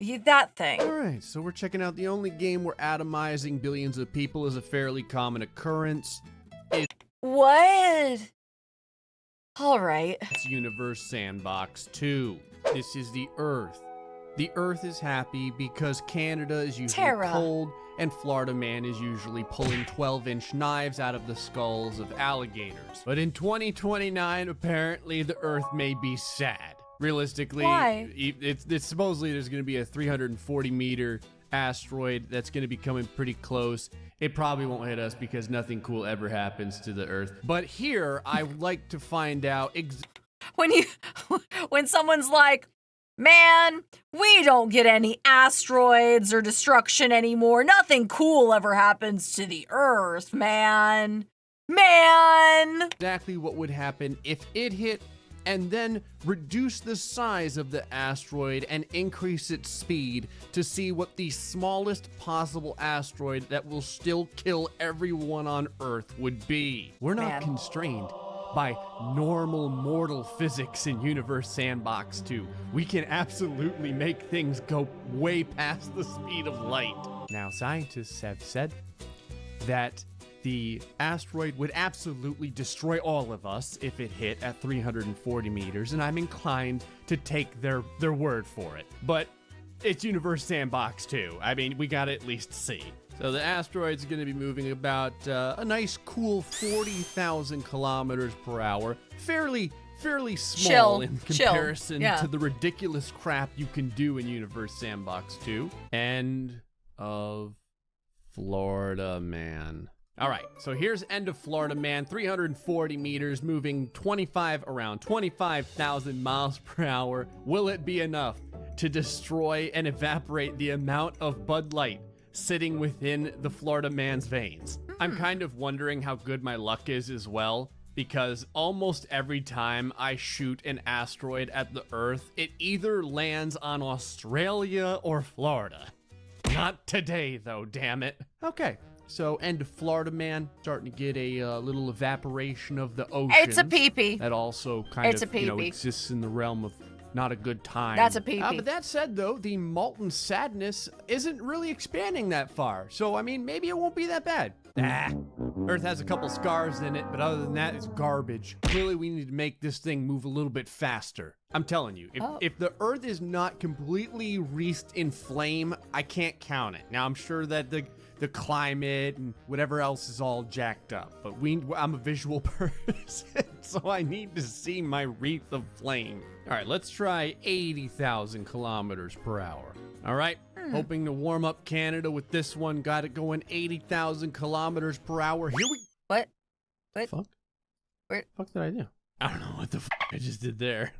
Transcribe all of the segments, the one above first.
That thing. Alright, so we're checking out the only game where atomizing billions of people is a fairly common occurrence. What? Alright. It's UniverseSandbox 2. This is the Earth. The Earth is happy because Canada is usually cold and Florida man is usually pulling 12-inch knives out of the skulls of alligators. But in 2029, apparently the Earth may be sad. Realistically, why? It's supposedly there's going to be a 340-meter asteroid that's going to be coming pretty close. It probably won't hit us because nothing cool ever happens to the Earth. But here, I would like to find out when someone's like, man, we don't get any asteroids or destruction anymore. Nothing cool ever happens to the Earth, man. Exactly what would happen if it hit and then reduce the size of the asteroid and increase its speed to see what the smallest possible asteroid that will still kill everyone on Earth would be. We're not constrained by normal mortal physics in UniverseSandbox 2. We can absolutely make things go way past the speed of light. Now, scientists have said that the asteroid would absolutely destroy all of us if it hit at 340 meters, and I'm inclined to take their word for it. But it's UniverseSandbox 2. I mean, we gotta at least see. So the asteroid's gonna be moving about a nice, cool 40,000 kilometers per hour. Fairly small in comparison to the ridiculous crap you can do in UniverseSandbox 2. End of Florida Man. All right, so here's End of Florida Man, 340 meters, moving around 25,000 miles per hour. Will it be enough to destroy and evaporate the amount of Bud Light sitting within the Florida Man's veins? I'm kind of wondering how good my luck is as well, because almost every time I shoot an asteroid at the Earth, it either lands on Australia or Florida. Not today, though, damn it. Okay. So, End of Florida Man, starting to get a little evaporation of the ocean. It's a pee-pee. That also kind of, exists in the realm of not a good time. That's a pee-pee. But that said, though, the molten sadness isn't really expanding that far. So, I mean, maybe it won't be that bad. Earth has a couple scars in it, but other than that, it's garbage. Clearly, we need to make this thing move a little bit faster. I'm telling you, if the Earth is not completely wreathed in flame, I can't count it. Now, I'm sure that the climate and whatever else is all jacked up, but I'm a visual person, so I need to see my wreath of flame. All right, let's try 80,000 kilometers per hour. All right, hoping to warm up Canada with this one. Got it going 80,000 kilometers per hour. Here we... What? Fuck? Where? What the fuck did I do? I don't know what the fuck I just did there.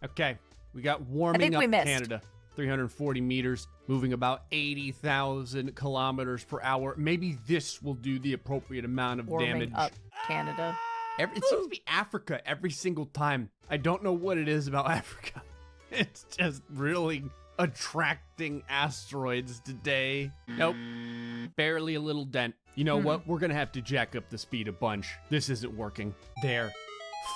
Okay, we got warming up Canada. 340 meters, moving about 80,000 kilometers per hour. Maybe this will do the appropriate amount of damage. Warming up Canada. It seems to be Africa every single time. I don't know what it is about Africa. It's just really attracting asteroids today. Nope. Barely a little dent. You know what? We're going to have to jack up the speed a bunch. This isn't working. There.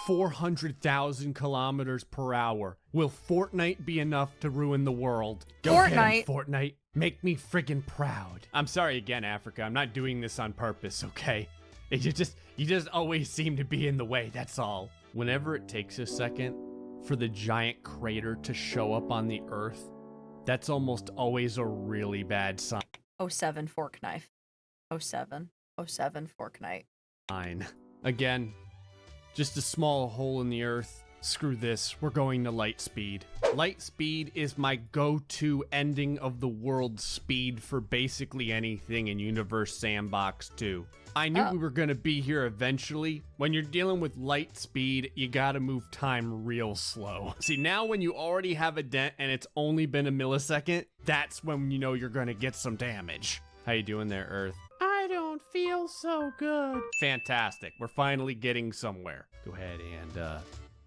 400,000 kilometers per hour. Will Fortnite be enough to ruin the world? Go ahead, Fortnite. Make me friggin' proud. I'm sorry again, Africa. I'm not doing this on purpose, okay? You just always seem to be in the way, that's all. Whenever it takes a second for the giant crater to show up on the Earth, that's almost always a really bad sign. 07 fork knife. 07 fork knife. Fine. Again, just a small hole in the Earth. Screw this. We're going to light speed. Light speed is my go-to ending of the world speed for basically anything in UniverseSandbox 2. I knew we were going to be here eventually. When you're dealing with light speed, you gotta move time real slow. See, now when you already have a dent and it's only been a millisecond, that's when you know you're going to get some damage. How you doing there, Earth? I don't feel so good. Fantastic. We're finally getting somewhere. Go ahead and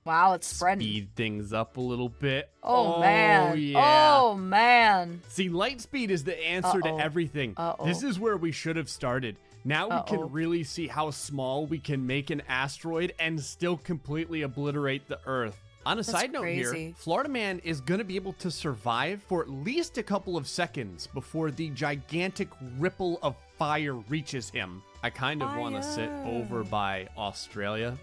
wow, it's spreading. Speed things up a little bit. Oh man. Yeah. Oh man. See, light speed is the answer to everything. This is where we should have started. Now we can really see how small we can make an asteroid and still completely obliterate the Earth. On a side note crazy. here, Florida Man is going to be able to survive for at least a couple of seconds before the gigantic ripple of fire reaches him. I kind of want to sit over by Australia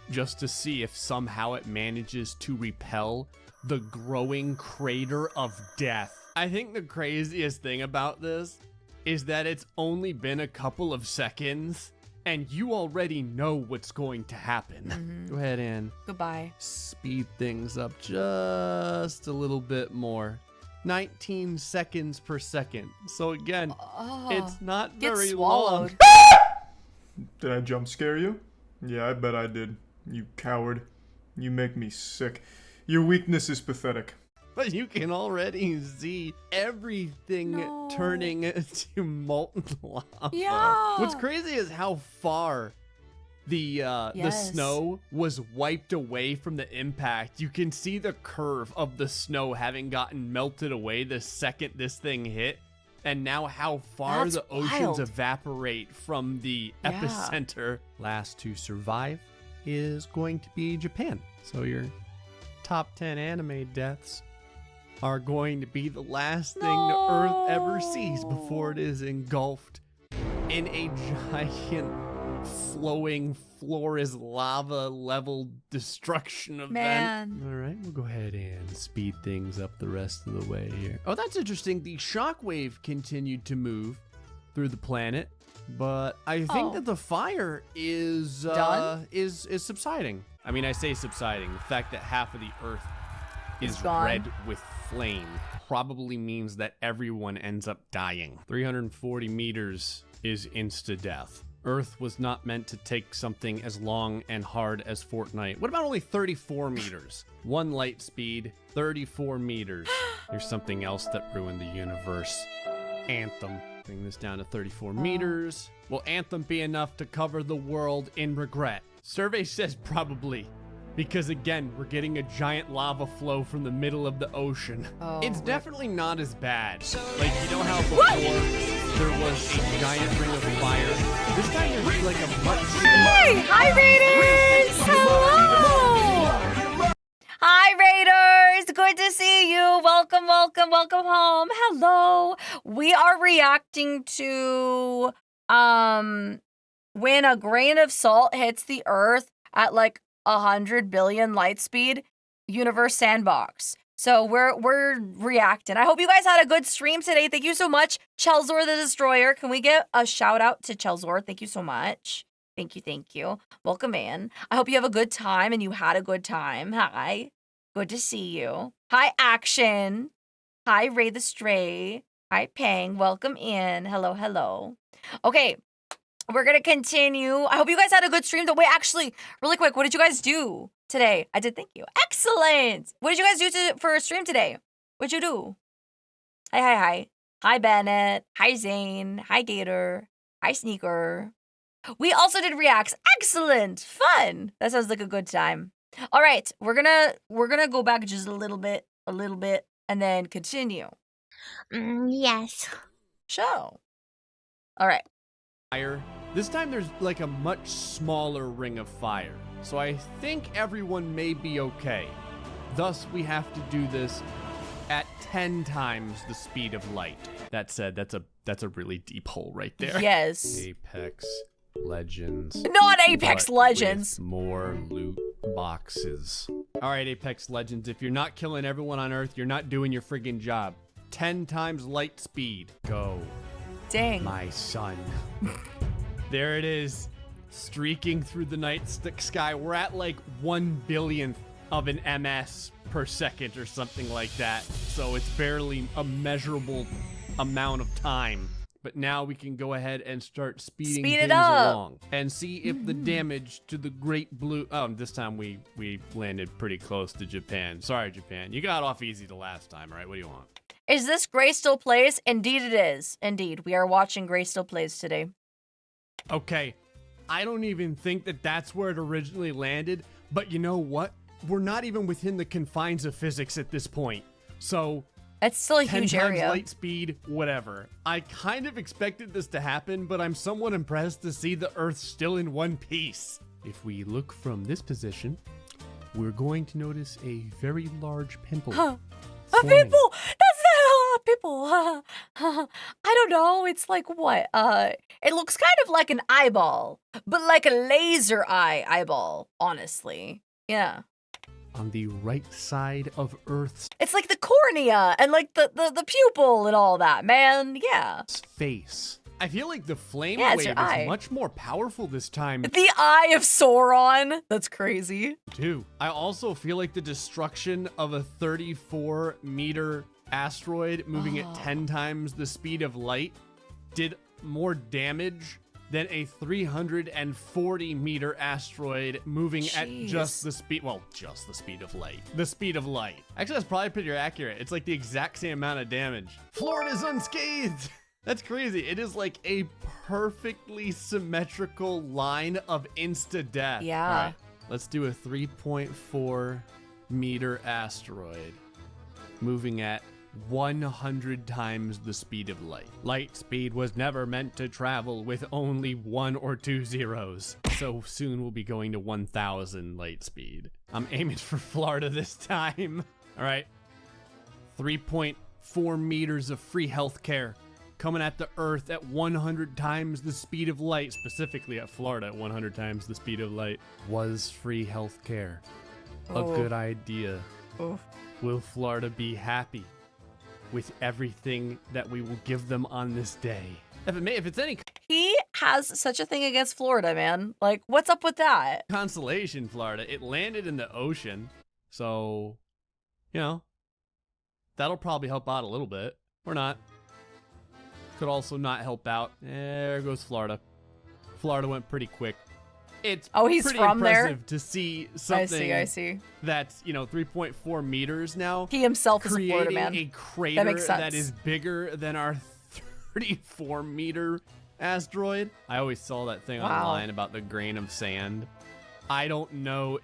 just to see if somehow it manages to repel the growing crater of death. I think the craziest thing about this is that it's only been a couple of seconds and you already know what's going to happen. Go ahead and Goodbye. speed things up just a little bit more. 19 seconds per second. So again, it's not Get very swallowed. long. Did I jump scare you? Yeah, I bet I did. You coward. You make me sick. Your weakness is pathetic. But you can already see everything turning to molten lava. Yeah. What's crazy is how far the snow was wiped away from the impact. You can see the curve of the snow having gotten melted away the second this thing hit. And now how far That's the oceans wild. evaporate from the epicenter. Last to survive is going to be Japan. So your top 10 anime deaths are going to be the last thing the Earth ever sees before it is engulfed in a giant flowing floor is lava level destruction event. Man. All right, we'll go ahead and speed things up the rest of the way here. Oh, that's interesting. The shockwave continued to move through the planet, but I think that the fire is Done? is subsiding. I mean, I say subsiding. The fact that half of the Earth is gone. red with flame probably means that everyone ends up dying. 340 meters is insta-death. Earth was not meant to take something as long and hard as Fortnite. What about only 34 meters? One light speed, 34 meters. Here's something else that ruined the universe. Anthem. Bring this down to 34 meters. Will Anthem be enough to cover the world in regret? Survey says probably. Because again, we're getting a giant lava flow from the middle of the ocean. It's definitely not as bad. Like, you know how before there was a giant ring of fire? This time there's like a much Hey! Hi, Raiders! Hello! Hi, Raiders! Good to see you. Welcome, welcome, welcome home. Hello. We are reacting to when a grain of salt hits the Earth at like 100 billion light speed, UniverseSandbox. So we're reacting. I hope you guys had a good stream today. Thank you so much, Chelzor the Destroyer. Can we get a shout out to Chelzor? Thank you so much. Thank you, thank you. Welcome in. I hope you have a good time and you had a good time. Hi. Good to see you. Hi, Action. Hi, Ray the Stray. Hi, Pang. Welcome in. Hello, hello. Okay. We're going to continue. I hope you guys had a good stream. Wait, actually, really quick, what did you guys do today? I did, thank you. Excellent. What did you guys do for a stream today? What'd you do? Hi, hi, hi. Hi, Bennett. Hi, Zane. Hi, Gator. Hi, Sneaker. We also did reacts. Excellent. Fun. That sounds like a good time. All right, we're gonna go back just a little bit, and then continue. Yes. Show. All right. fire. This time there's like a much smaller ring of fire. So I think everyone may be okay. Thus, we have to do this at 10 times the speed of light. That said, that's a really deep hole right there. Yes. Apex Legends. Not Apex but Legends. with more loot boxes. All right, Apex Legends, if you're not killing everyone on Earth, you're not doing your friggin' job. 10 times light speed. Go. Dang. My son. There it is. Streaking through the night sky. We're at like 1 billionth of an ms per second or something like that. So it's barely a measurable amount of time. But now we can go ahead and start speeding Speed it things up. along and see if the damage to the Great Blue... Oh, this time we landed pretty close to Japan. Sorry, Japan. You got off easy the last time, all right? What do you want? Is this GrayStillPlays? Indeed it is. Indeed. We are watching GrayStillPlays today. Okay, I don't even think that that's where it originally landed, but you know what? We're not even within the confines of physics at this point. So, It's still a 10 huge times area. light speed, whatever. I kind of expected this to happen, but I'm somewhat impressed to see the Earth still in one piece. If we look from this position, we're going to notice a very large pimple. A forming. pimple! That's not a pimple. I don't know. It's like what? It looks kind of like an eyeball, but like a laser eyeball, honestly. Yeah. On the right side of Earth's It's like the cornea and like the pupil and all that, man. Yeah. face. I feel like the flame Yeah, it's wave your eye. is much more powerful this time, The eye of Sauron. That's crazy. too. I also feel like the destruction of a 34-meter asteroid moving at 10 times the speed of light did more damage than a 340-meter asteroid moving at just the speed, just the speed of light. The speed of light. Actually, that's probably pretty accurate. It's like the exact same amount of damage. Florida's unscathed. That's crazy. It is like a perfectly symmetrical line of insta-death. Yeah. All right, let's do a 3.4-meter asteroid moving at 100 times the speed of light. Light speed was never meant to travel with only 1 or 2 zeros. So soon we'll be going to 1,000 light speed. I'm aiming for Florida this time. All right. 3.4 meters of free healthcare coming at the Earth at 100 times the speed of light, specifically at Florida at 100 times the speed of light. Was free healthcare a good idea? Will Florida be happy with everything that we will give them on this day? If it's any He has such a thing against Florida, man. Like, what's up with that? consolation, Florida, it landed in the ocean. So, that'll probably help out a little bit. Or not. Could also not help out. There goes Florida. Florida went pretty quick. It's He's pretty from there? impressive to see something I see. that's 3.4 meters now. He himself is a creating Florida man. a crater makes sense. that is bigger than our 34-meter asteroid. I always saw that thing online about the grain of sand. I don't know.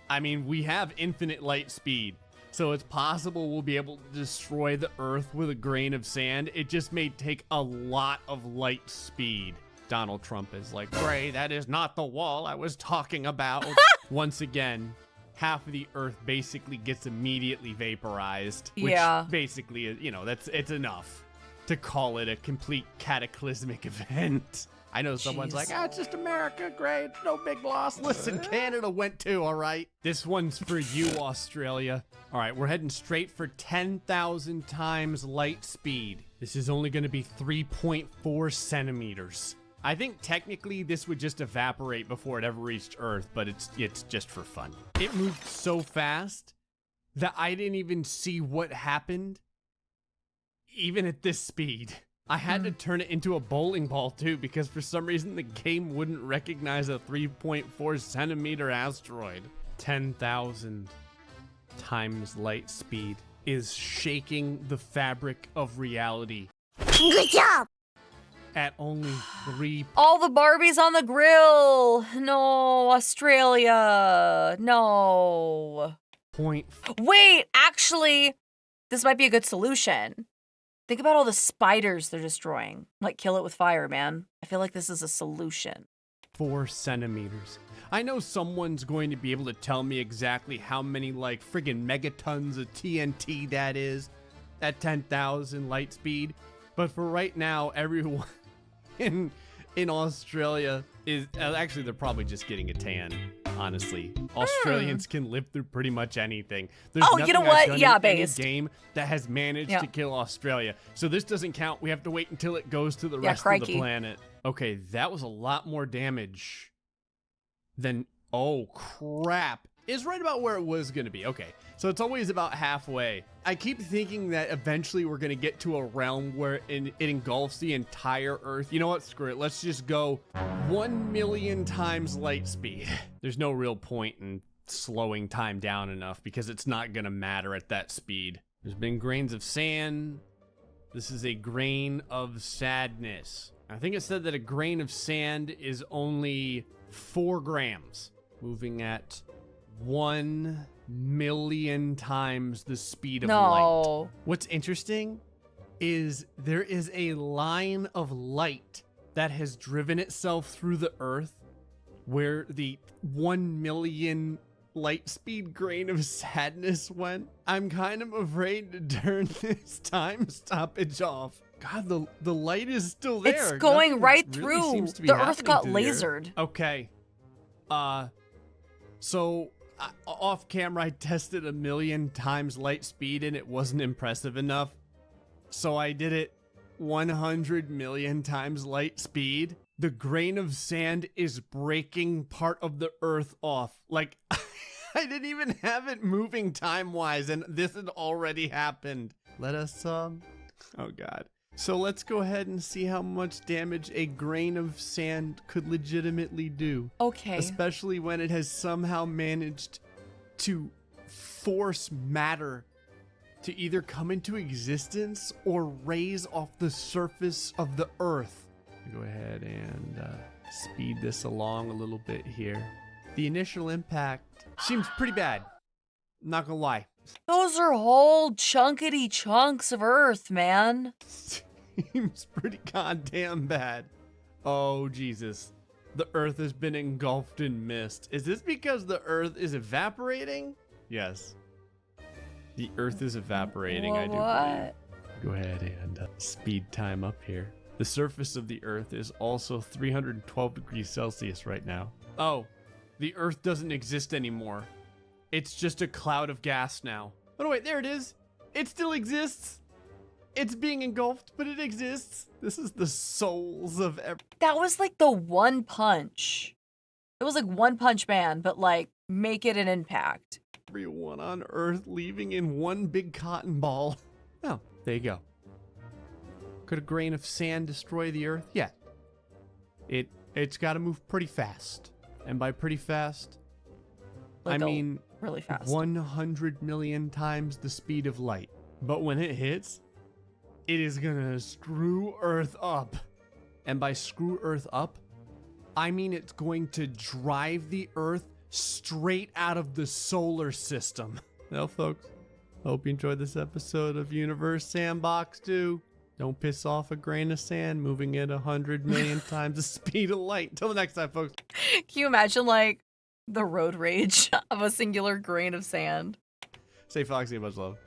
I mean, we have infinite light speed, so it's possible we'll be able to destroy the Earth with a grain of sand. It just may take a lot of light speed. Donald Trump is like, Gray, that is not the wall I was talking about. Once again, half of the Earth basically gets immediately vaporized. Which basically is, it's enough to call it a complete cataclysmic event. I know someone's like, it's just America, Gray, it's no big loss. Listen, Canada went too, all right? This one's for you, Australia. All right, we're heading straight for 10,000 times light speed. This is only gonna be 3.4 centimeters. I think technically this would just evaporate before it ever reached Earth, but it's just for fun. It moved so fast that I didn't even see what happened, even at this speed. I had to turn it into a bowling ball too, because for some reason the game wouldn't recognize a 3.4 centimeter asteroid. 10,000 times light speed is shaking the fabric of reality. Good job! At only 3. All the Barbies on the grill. No, Australia. No. Wait, actually, this might be a good solution. Think about all the spiders they're destroying. Like, kill it with fire, man. I feel like this is a solution. 4 centimeters. I know someone's going to be able to tell me exactly how many, friggin' megatons of TNT that is at 10,000 light speed. But for right now, everyone in Australia is actually, they're probably just getting a tan. Honestly, Australians can live through pretty much anything. There's you know nothing what? I've done Yeah, in any based. game that has managed to kill Australia. So this doesn't count. We have to wait until it goes to the rest of the planet. Okay, that was a lot more damage than. Oh crap! It's right about where it was gonna be. Okay, so it's always about halfway. I keep thinking that eventually we're gonna get to a realm where it engulfs the entire Earth. You know what? Screw it. Let's just go 1 million times light speed. There's no real point in slowing time down enough because it's not gonna matter at that speed. There's been grains of sand. This is a grain of sadness. I think it said that a grain of sand is only 4 grams. Moving at 1 million times the speed of light. What's interesting is there is a line of light that has driven itself through the Earth where the 1 million light speed grain of sadness went, I'm kind of afraid to turn this time stoppage off. God, the light is still there. It's going Nothing right really through. seems to be The Earth happening got to the Earth. lasered. Okay. So off camera, I tested 1,000,000 times light speed and it wasn't impressive enough. So I did it 100 million times light speed. The grain of sand is breaking part of the Earth off. Like, I didn't even have it moving time-wise, and this had already happened. Let us, oh God. So let's go ahead and see how much damage a grain of sand could legitimately do. Okay. Especially when it has somehow managed to force matter to either come into existence or raise off the surface of the Earth. Go ahead and speed this along a little bit here. The initial impact seems pretty bad. Not gonna lie. Those are whole chunkety chunks of Earth, man. Seems pretty goddamn bad. Oh, Jesus. The Earth has been engulfed in mist. Is this because the Earth is evaporating? Yes. The Earth is evaporating, I do believe. Go ahead and speed time up here. The surface of the Earth is also 312 degrees Celsius right now. Oh, the Earth doesn't exist anymore. It's just a cloud of gas now. Oh, no, wait, there it is. It still exists. It's being engulfed, but it exists. This is the souls of That was like the One Punch. It was like One Punch Man, but like make it an impact. everyone on Earth leaving in one big cotton ball. Oh, there you go. Could a grain of sand destroy the Earth? Yeah. It's got to move pretty fast. And by pretty fast, Like I mean really fast. 100 million times the speed of light. But when it hits, it is gonna screw Earth up. And by screw Earth up, I mean it's going to drive the Earth straight out of the solar system. Well, folks, hope you enjoyed this episode of UniverseSandbox 2. Don't piss off a grain of sand moving at 100 million times the speed of light. Until the next time, folks. Can you imagine like the road rage of a singular grain of sand? Say Foxy, much love.